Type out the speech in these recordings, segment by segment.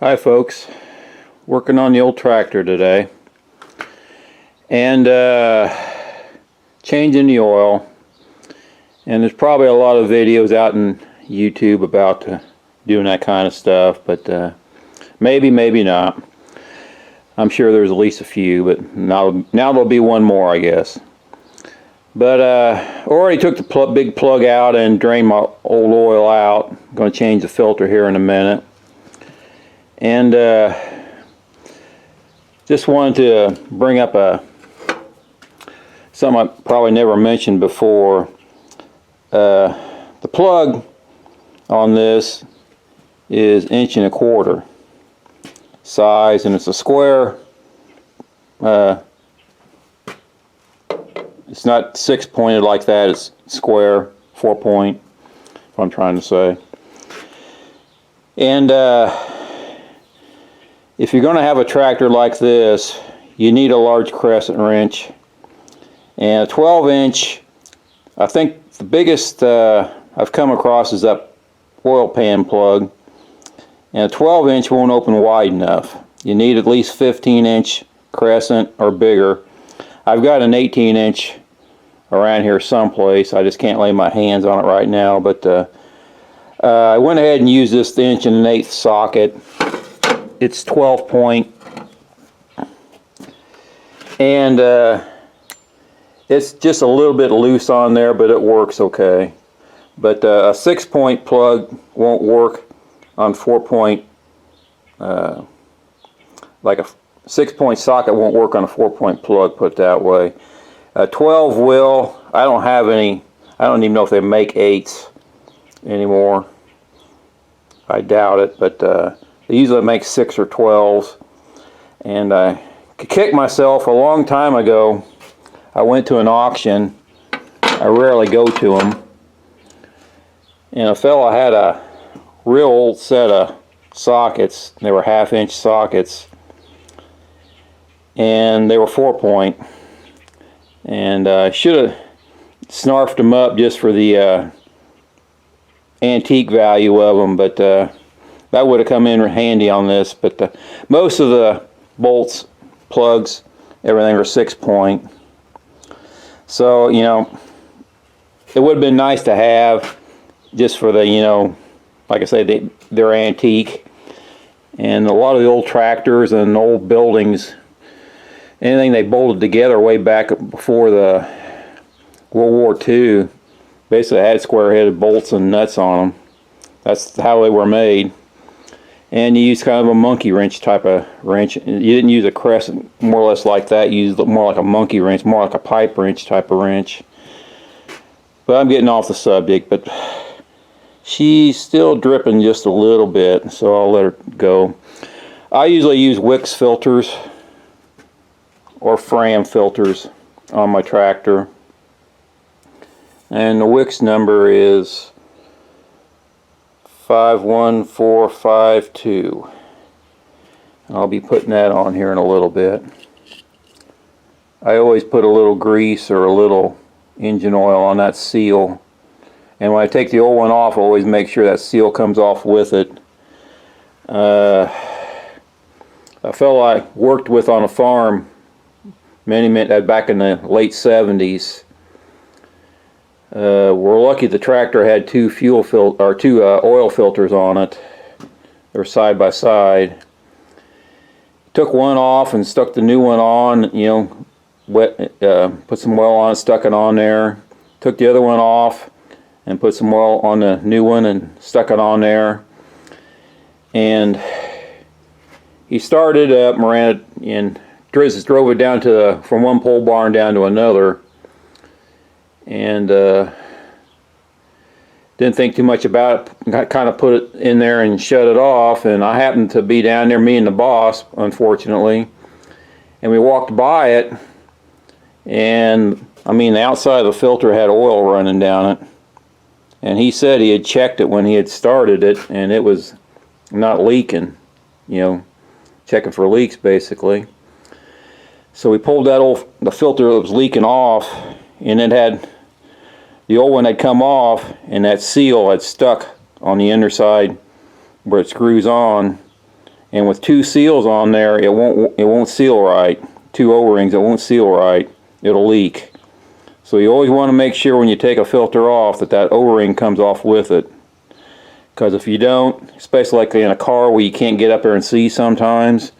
Hi folks, working on the old tractor today and changing the oil, and there's probably a lot of videos out in YouTube about doing that kind of stuff, but maybe not. I'm sure there's at least a few, but now there'll be one more, I guess. But already took the big plug out and drained my old oil out. I'm going to change the filter here in a minute. And just wanted to bring up something I probably never mentioned before. The plug on this is 1.25 inch size, and it's a square. It's not 6-pointed like that, it's square, 4-point, what I'm trying to say. And if you're going to have a tractor like this, you need a large crescent wrench. And a 12-inch, I think the biggest I've come across is that oil pan plug. And a 12-inch won't open wide enough. You need at least 15-inch crescent or bigger. I've got an 18-inch around here someplace. I just can't lay my hands on it right now. But I went ahead and used this 1 1/8" socket. It's 12-point, and it's just a little bit loose on there, but it works okay. But a 6-point plug won't work on 4-point, like a 6-point socket won't work on a 4-point plug, put it that way. 12 will. I don't have any. I don't even know if they make 8s anymore. I doubt it, but they usually make 6 or 12s. And I kicked myself a long time ago. I went to an auction. I rarely go to them. And a fella had a real old set of sockets. They were 1/2 inch sockets. And they were 4-point. And I should have snarfed them up just for the antique value of them, but that would have come in handy on this. But most of the bolts, plugs, everything are 6-point. So, you know, it would have been nice to have just for the, you know, like I say, they're antique. And a lot of the old tractors and old buildings, anything they bolted together way back before the World War II, basically had square-headed bolts and nuts on them. That's how they were made. And you use kind of a monkey wrench type of wrench. You didn't use a crescent, more or less like that. You used more like a monkey wrench, more like a pipe wrench type of wrench. But I'm getting off the subject, but she's still dripping just a little bit, so I'll let her go. I usually use Wix filters or Fram filters on my tractor. And the Wix number is 51452. I'll be putting that on here in a little bit. I always put a little grease or a little engine oil on that seal. And when I take the old one off, I always make sure that seal comes off with it. A fellow I worked with on a farm back in the late 70s. We're lucky the tractor had two oil filters on it. They were side by side. Took one off and stuck the new one on. You know, put some oil on it, stuck it on there. Took the other one off and put some oil on the new one and stuck it on there. And he started up, ran it, and drove it down to from one pole barn down to another. And didn't think too much about it. Kind of put it in there and shut it off. And I happened to be down there, me and the boss, unfortunately. And we walked by it, and I mean, the outside of the filter had oil running down it. And he said he had checked it when he had started it, and it was not leaking. You know, checking for leaks basically. So we pulled the filter that was leaking off, and it had, the old one had come off, and that seal had stuck on the underside where it screws on, and with two seals on there, it won't seal right. Two O-rings, it won't seal right. It'll leak. So you always want to make sure when you take a filter off that O-ring comes off with it. Because if you don't, especially like in a car where you can't get up there and see sometimes,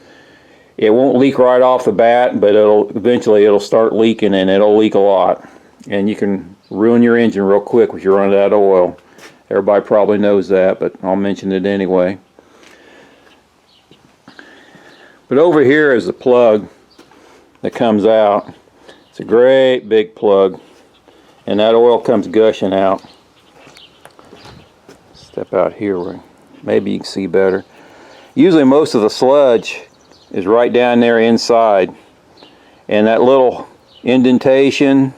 it won't leak right off the bat, but eventually it'll start leaking, and it'll leak a lot. And you can ruin your engine real quick if you run out of oil. Everybody probably knows that, but I'll mention it anyway. But over here is the plug that comes out. It's a great big plug, and that oil comes gushing out. Step out here where maybe you can see better. Usually most of the sludge is right down there inside, and that little indentation,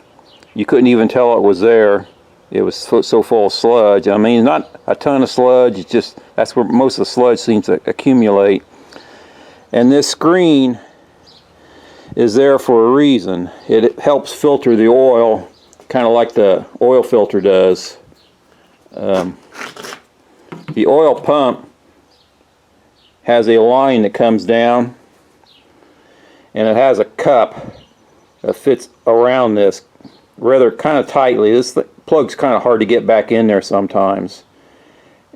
you couldn't even tell it was there. It was so full of sludge. I mean, not a ton of sludge, it's just that's where most of the sludge seems to accumulate. And this screen is there for a reason. It helps filter the oil, kind of like the oil filter does. The oil pump has a line that comes down, and it has a cup that fits around this rather kind of tightly. This plug's kind of hard to get back in there sometimes,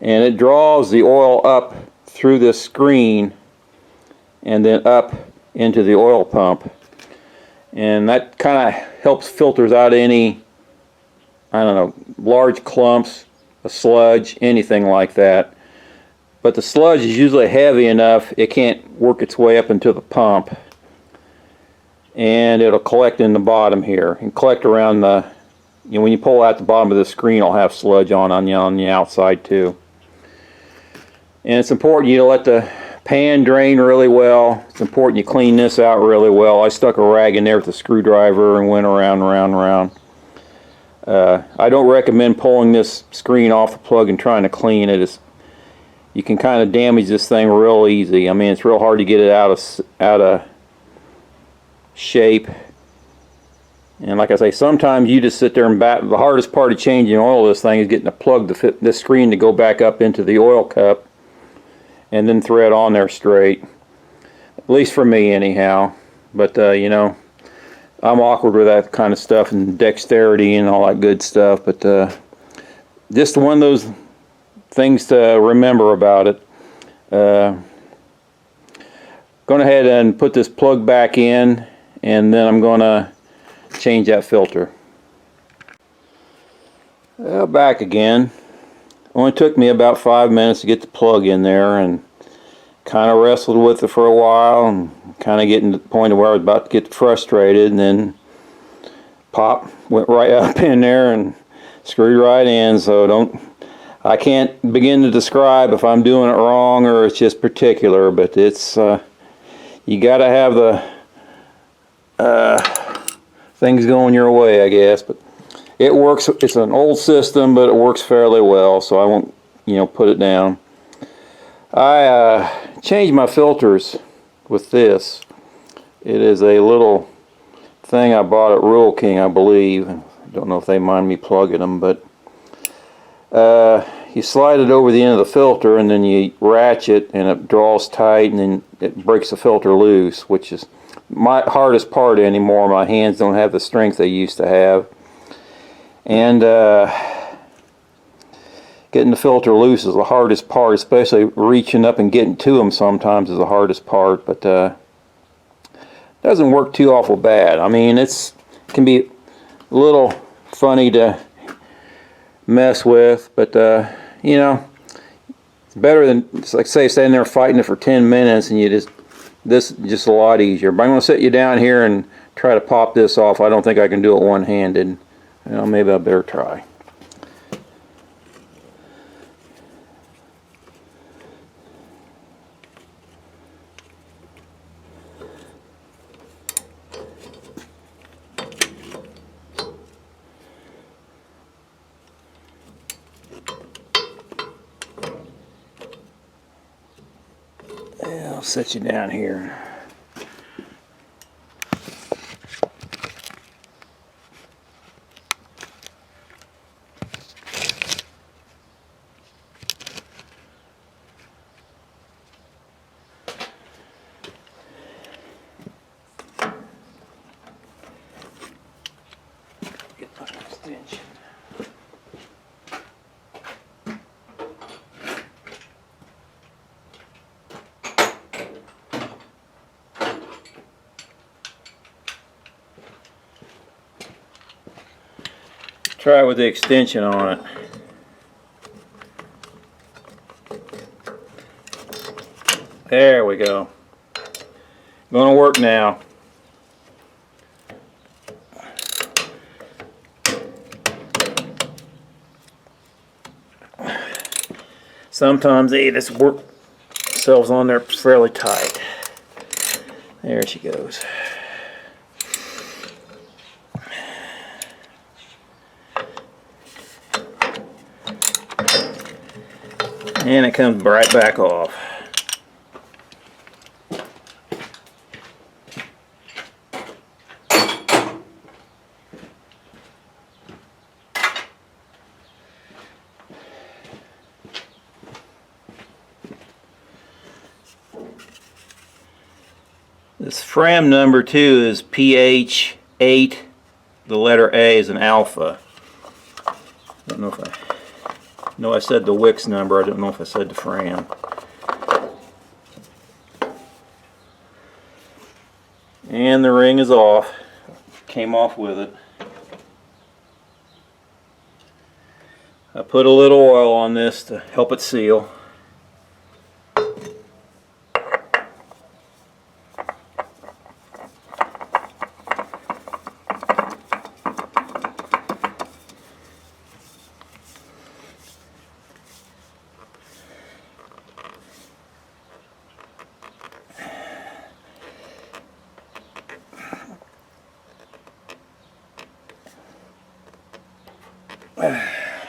and it draws the oil up through this screen and then up into the oil pump, and that kind of helps filters out any, I don't know, large clumps of sludge, anything like that. But the sludge is usually heavy enough it can't work its way up into the pump, and it'll collect in the bottom here and collect around the, when you pull out the bottom of the screen, it'll have sludge on the outside too. And it's important you let the pan drain really well. It's important you clean this out really well. I stuck a rag in there with a screwdriver and went around and around and around. I don't recommend pulling this screen off the plug and trying to clean it. You can kind of damage this thing real easy. I mean, it's real hard to get it out of shape. And like I say, sometimes you just sit there and the hardest part of changing oil of this thing is getting the plug to fit this screen to go back up into the oil cup and then thread on there straight. At least for me anyhow. But you know, I'm awkward with that kind of stuff and dexterity and all that good stuff, but just one of those things to remember about it. Going ahead and put this plug back in, and then I'm going to change that filter. Back again. Only took me about 5 minutes to get the plug in there, and kind of wrestled with it for a while and kind of getting to the point where I was about to get frustrated, and then pop, went right up in there and screwed right in. So I can't begin to describe if I'm doing it wrong or it's just particular, but it's you got to have the things going your way, I guess. But it works. It's an old system, but it works fairly well, so I won't, put it down. I changed my filters with this. It is a little thing I bought at Rural King, I believe. I don't know if they mind me plugging them, but you slide it over the end of the filter, and then you ratchet, and it draws tight, and then it breaks the filter loose, which is my hardest part anymore. My hands don't have the strength they used to have, and getting the filter loose is the hardest part, especially reaching up and getting to them sometimes is the hardest part, but doesn't work too awful bad. I mean, it can be a little funny to mess with, but it's better than, it's like say standing there fighting it for 10 minutes and this is just a lot easier. But I'm going to sit you down here and try to pop this off. I don't think I can do it one-handed. Maybe I better try. Yeah, I'll set you down here. try it with the extension on it. There we go. Going to work now. Sometimes they just work themselves on there fairly tight. There she goes. And it comes right back off. This Fram number 2 is PH8. The letter A is an alpha. I don't know if I said the Wix number. I don't know if I said the Fram. And the ring is off. Came off with it. I put a little oil on this to help it seal.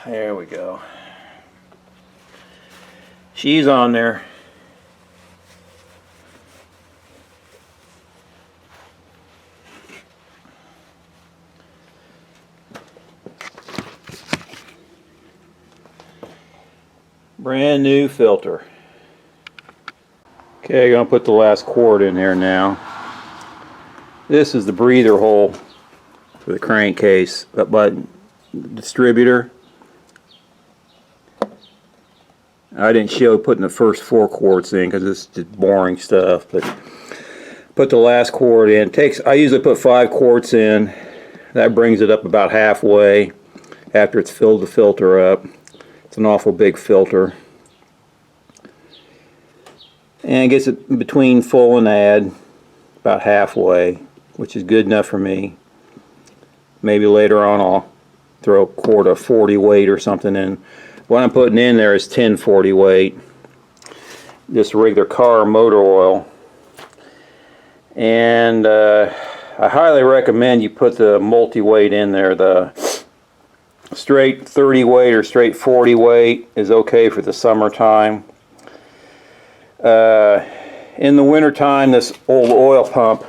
There we go. She's on there. Brand new filter. Okay, I'm going to put the last cord in there now. This is the breather hole for the crankcase up by the distributor. I didn't show putting the first 4 quarts in because it's just boring stuff, but put the last quart in. I usually put 5 quarts in. That brings it up about halfway after it's filled the filter up. It's an awful big filter. And gets it between full and add about halfway, which is good enough for me. Maybe later on I'll throw a quart of 40 weight or something in. What I'm putting in there is 1040 weight, just regular car motor oil. And I highly recommend you put the multi-weight in there. The straight 30 weight or straight 40 weight is okay for the summertime. In the wintertime, this old oil pump,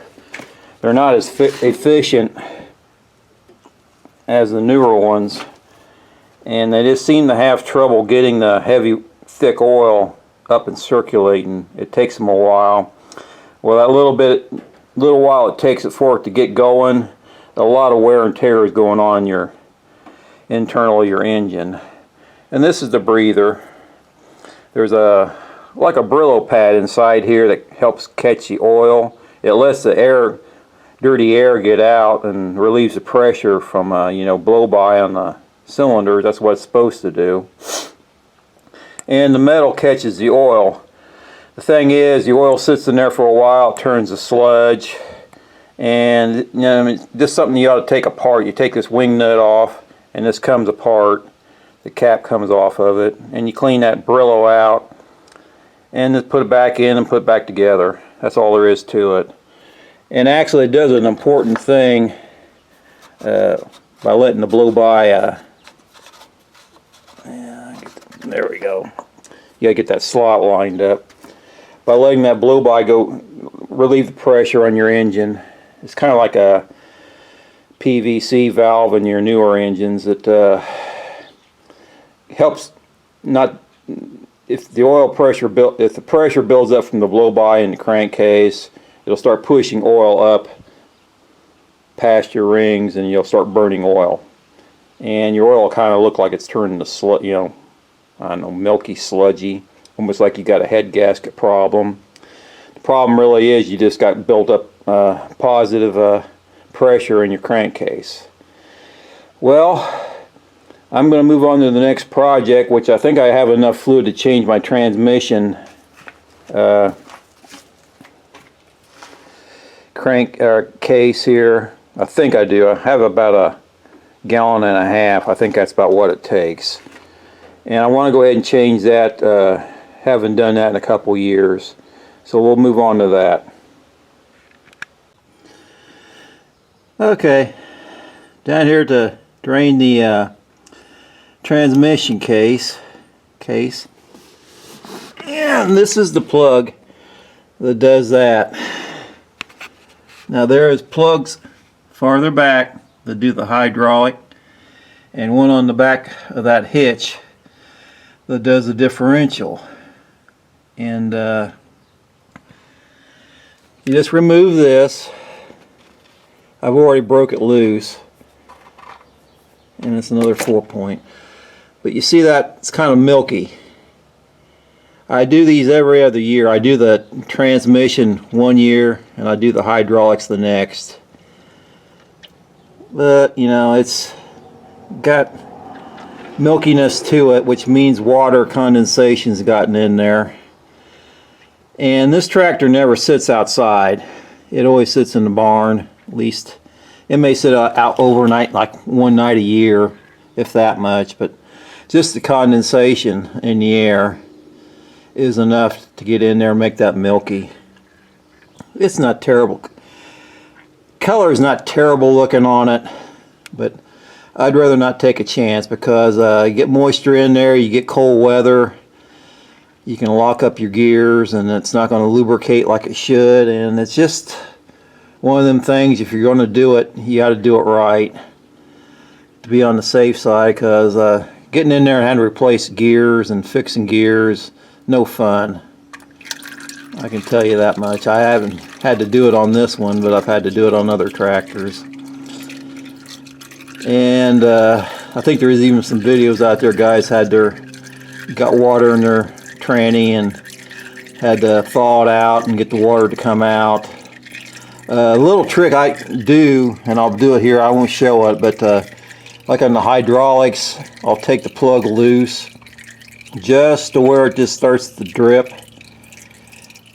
they're not as efficient as the newer ones. And they just seem to have trouble getting the heavy, thick oil up and circulating. It takes them a while. Well, that little while it takes it for it to get going, a lot of wear and tear is going on your internal of your engine. And this is the breather. There's like a Brillo pad inside here that helps catch the oil. It lets the dirty air get out and relieves the pressure from blow by on the cylinders. That's what it's supposed to do. And the metal catches the oil. The thing is, the oil sits in there for a while, it turns to sludge, and this is something you ought to take apart. You take this wing nut off, and this comes apart. The cap comes off of it, and you clean that Brillo out, and just put it back in and put it back together. That's all there is to it. And actually, it does an important thing by letting the blow by. There we go. You gotta get that slot lined up. By letting that blow by go, relieve the pressure on your engine. It's kind of like a PVC valve in your newer engines that helps not if the pressure builds up from the blow by in the crankcase, it'll start pushing oil up past your rings, and you'll start burning oil. And your oil will kind of look like it's turning to I don't know, milky, sludgy, almost like you got a head gasket problem. The problem really is you just got built up positive pressure in your crankcase. Well, I'm going to move on to the next project, which I think I have enough fluid to change my transmission crank case here. I think I do. I have about a gallon and a half. I think that's about what it takes. And I want to go ahead and change that. Haven't done that in a couple years. So we'll move on to that. Okay, down here to drain the transmission case. And this is the plug that does that. Now there is plugs farther back that do the hydraulic, and one on the back of that hitch that does the differential. And you just remove this. I've already broke it loose, and it's another 4-point. But you see that it's kind of milky. I do these every other year. I do the transmission one year and I do the hydraulics the next. But you know, it's got milkiness to it, which means water condensation's gotten in there. And this tractor never sits outside. It always sits in the barn. At least it may sit out overnight, like one night a year, if that much. But just the condensation in the air is enough to get in there and make that milky. It's not terrible. Color is not terrible looking on it, but I'd rather not take a chance because you get moisture in there, you get cold weather, you can lock up your gears and it's not going to lubricate like it should, and it's just one of them things. If you're going to do it, you got to do it right to be on the safe side, because getting in there and having to replace gears and fixing gears, no fun. I can tell you that much. I haven't had to do it on this one, but I've had to do it on other tractors. And I think there is even some videos out there, guys got water in their tranny and had to thaw it out and get the water to come out. A little trick I do, and I'll do it here, I won't show it, but like on the hydraulics, I'll take the plug loose just to where it just starts to drip,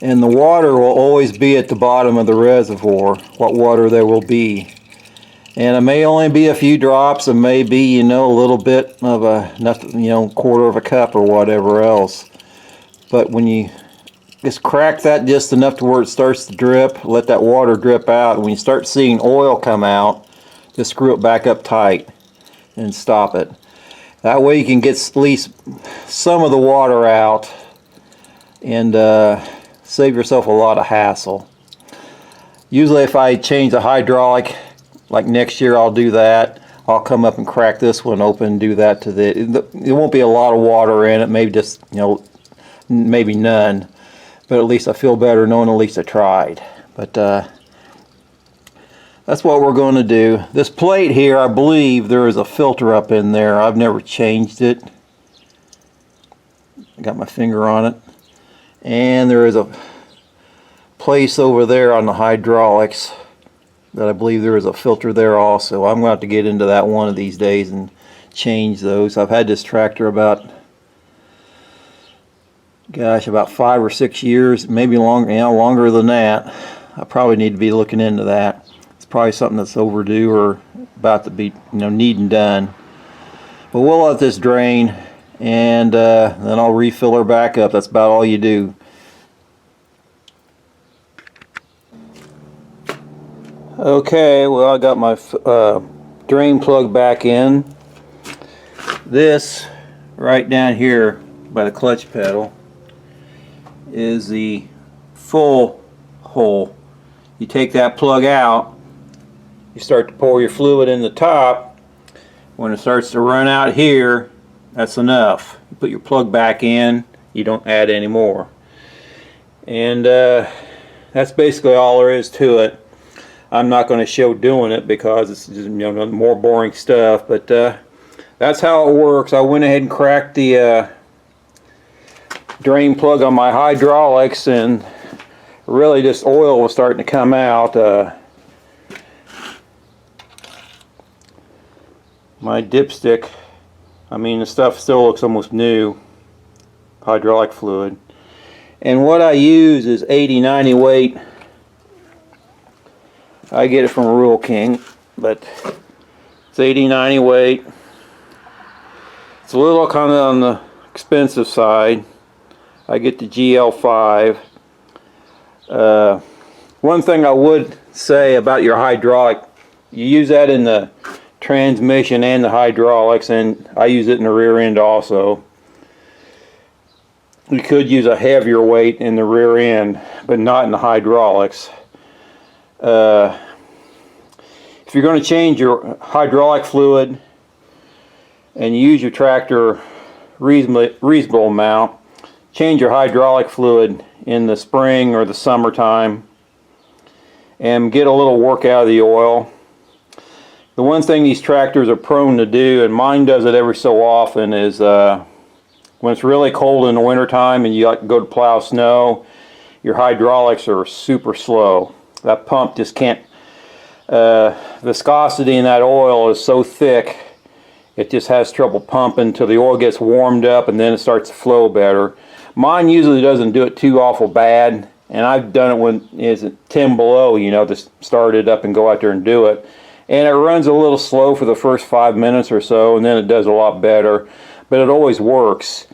and the water will always be at the bottom of the reservoir, what water there will be. And it may only be a few drops, it may be, you know, a little bit of nothing, you know, quarter of a cup or whatever else. But when you just crack that just enough to where it starts to drip, let that water drip out, and when you start seeing oil come out, just screw it back up tight and stop it. That way you can get at least some of the water out and save yourself a lot of hassle. Usually if I change the hydraulic, like next year, I'll do that. I'll come up and crack this one open and do that to it won't be a lot of water in it, maybe just, you know, maybe none. But at least I feel better knowing at least I tried. But that's what we're going to do. This plate here, I believe there is a filter up in there. I've never changed it. I got my finger on it. And there is a place over there on the hydraulics that I believe there is a filter there also. I'm going to have to get into that one of these days and change those. I've had this tractor about, gosh, about 5 or 6 years, maybe longer, you know, longer than that. I probably need to be looking into that. It's probably something that's overdue or about to be, you know, needing done. But we'll let this drain, and then I'll refill her back up. That's about all you do. Okay, well, I got my drain plug back in. This right down here by the clutch pedal is the full hole. You take that plug out, you start to pour your fluid in the top. When it starts to run out here, that's enough. You put your plug back in, you don't add any more. And that's basically all there is to it. I'm not going to show doing it because it's just, you know, more boring stuff, but that's how it works. I went ahead and cracked the drain plug on my hydraulics, and really just oil was starting to come out. My dipstick I mean, the stuff still looks almost new, hydraulic fluid. And what I use is 80-90 weight. I get it from Rural King, but it's 80-90 weight. It's a little kind of on the expensive side. I get the GL5. One thing I would say about your hydraulic, you use that in the transmission and the hydraulics, and I use it in the rear end also. You could use a heavier weight in the rear end, but not in the hydraulics. If you're going to change your hydraulic fluid and you use your tractor reasonable amount, change your hydraulic fluid in the spring or the summertime and get a little work out of the oil. The one thing these tractors are prone to do, and mine does it every so often, is when it's really cold in the wintertime and you go to plow snow, your hydraulics are super slow. That pump just can't, viscosity in that oil is so thick, it just has trouble pumping till the oil gets warmed up and then it starts to flow better. Mine usually doesn't do it too awful bad, and I've done it when it's at 10 below, you know, just start it up and go out there and do it. And it runs a little slow for the first 5 minutes or so, and then it does a lot better, but it always works.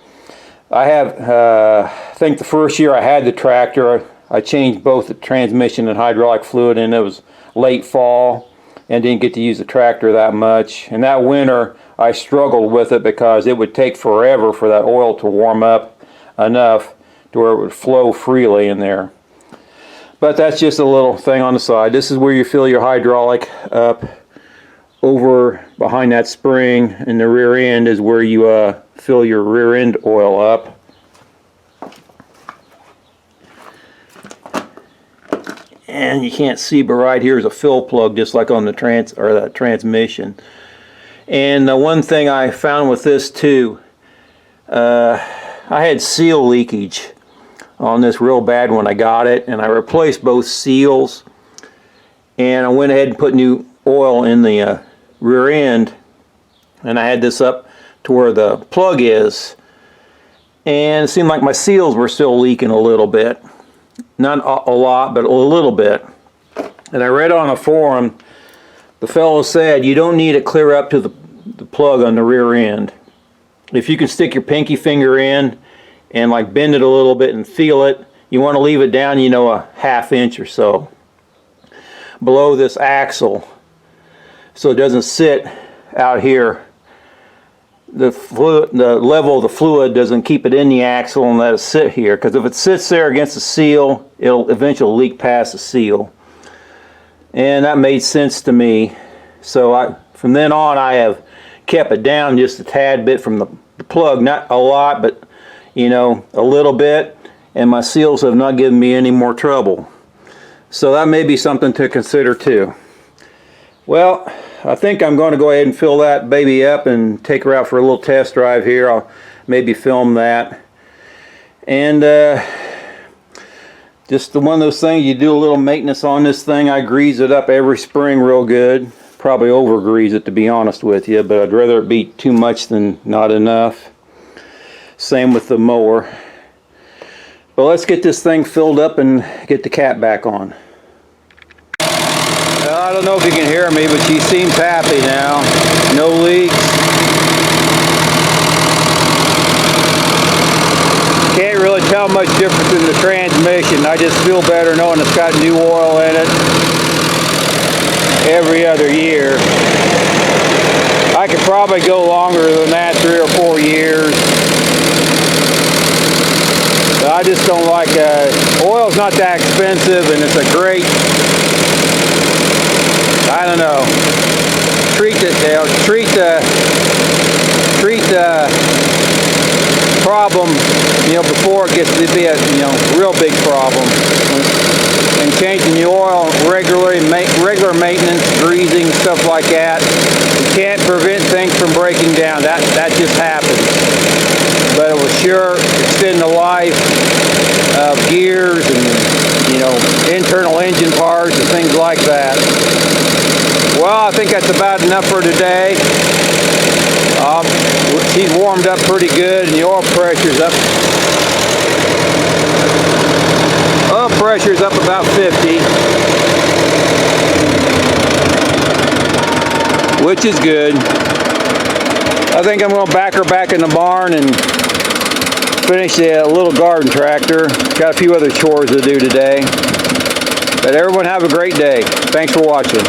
I have, I think the first year I had the tractor, I changed both the transmission and hydraulic fluid, and it was late fall and didn't get to use the tractor that much. And that winter I struggled with it because it would take forever for that oil to warm up enough to where it would flow freely in there. But that's just a little thing on the side. This is where you fill your hydraulic up. Over behind that spring in the rear end is where you fill your rear end oil up. And you can't see, but right here is a fill plug, just like on the transmission. And the one thing I found with this too, I had seal leakage on this real bad when I got it, and I replaced both seals, and I went ahead and put new oil in the rear end, and I had this up to where the plug is, and it seemed like my seals were still leaking a little bit. Not a lot, but a little bit. And I read on a forum, the fellow said you don't need it clear up to the plug on the rear end. If you can stick your pinky finger in and like bend it a little bit and feel it, you want to leave it down, you know, a ½ inch or so below this axle, so it doesn't sit out here. The level of the fluid doesn't keep it in the axle and let it sit here, because if it sits there against the seal, it'll eventually leak past the seal. And that made sense to me. So from then on I have kept it down just a tad bit from the plug, not a lot, but you know, a little bit, and my seals have not given me any more trouble. So that may be something to consider too. Well, I think I'm going to go ahead and fill that baby up and take her out for a little test drive here. I'll maybe film that. And just one of those things, you do a little maintenance on this thing. I grease it up every spring real good. Probably over grease it, to be honest with you, but I'd rather it be too much than not enough. Same with the mower. But let's get this thing filled up and get the cat back on. I don't know if you can hear me, but she seems happy now. No leaks. Can't really tell much difference in the transmission. I just feel better knowing it's got new oil in it every other year. I could probably go longer than that, 3 or 4 years. But I just don't like, oil's not that expensive, and it's a great, I don't know, treat the problem, you know, before it gets to be a, you know, real big problem. And changing the oil regularly, regular maintenance, greasing, stuff like that. You can't prevent things from breaking down. That just happens. But it will sure extend the life of gears and, you know, internal engine parts and things like that. Well, I think that's about enough for today. I'll She's warmed up pretty good, and the oil pressure's up. Oil pressure's up about 50, which is good. I think I'm going to back her back in the barn and finish the little garden tractor. Got a few other chores to do today. But everyone have a great day. Thanks for watching.